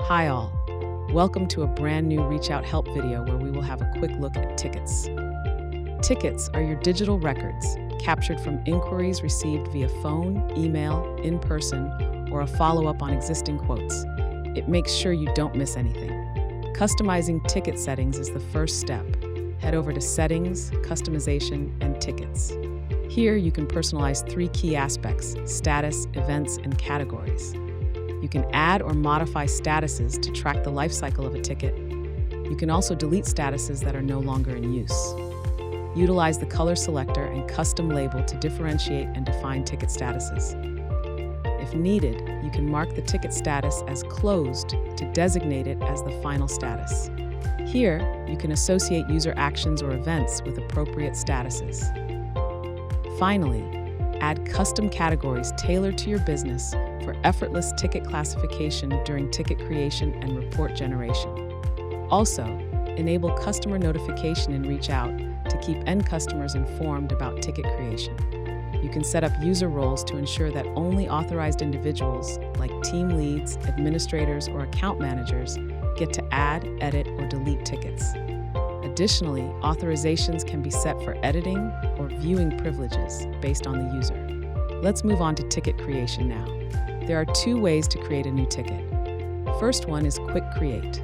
Hi all, welcome to a brand new Reach Out Help video where we will have a quick look at tickets. Tickets are your digital records captured from inquiries received via phone, email, in person, or a follow-up on existing quotes. It makes sure you don't miss anything. Customizing ticket settings is the first step. Head over to Settings, Customization, and Tickets. Here you can personalize three key aspects: status, events, and categories. You can add or modify statuses to track the life cycle of a ticket. You can also delete statuses that are no longer in use. Utilize the color selector and custom label to differentiate and define ticket statuses. If needed, you can mark the ticket status as closed to designate it as the final status. Here, you can associate user actions or events with appropriate statuses. Finally, add custom categories tailored to your business for effortless ticket classification during ticket creation and report generation. Also, enable customer notification in Reach Out to keep end customers informed about ticket creation. You can set up user roles to ensure that only authorized individuals, like team leads, administrators, or account managers, get to add, edit, or delete tickets. Additionally, authorizations can be set for editing or viewing privileges based on the user. Let's move on to ticket creation now. There are two ways to create a new ticket. First one is Quick Create.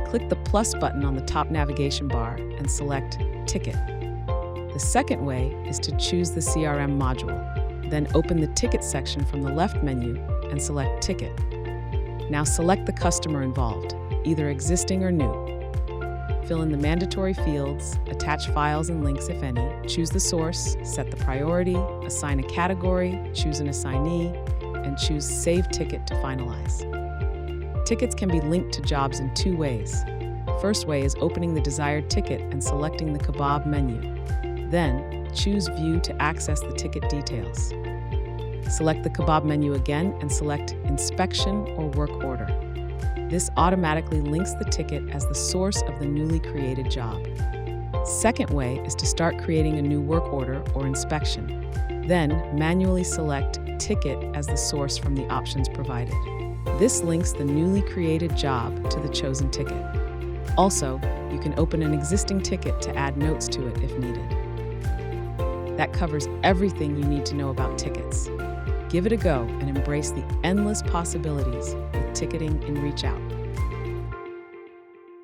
Click the plus button on the top navigation bar and select Ticket. The second way is to choose the CRM module, then open the Ticket section from the left menu and select Ticket. Now select the customer involved, either existing or new. Fill in the mandatory fields, attach files and links if any, choose the source, set the priority, assign a category, choose an assignee, and choose Save Ticket to finalize. Tickets can be linked to jobs in two ways. First way is opening the desired ticket and selecting the kebab menu. Then, choose View to access the ticket details. Select the kebab menu again and select Inspection or Work Order. This automatically links the ticket as the source of the newly created job. Second way is to start creating a new work order or inspection. Then, manually select Ticket as the source from the options provided. This links the newly created job to the chosen ticket. Also, you can open an existing ticket to add notes to it if needed. That covers everything you need to know about tickets. Give it a go and embrace the endless possibilities with ticketing in Reach Out.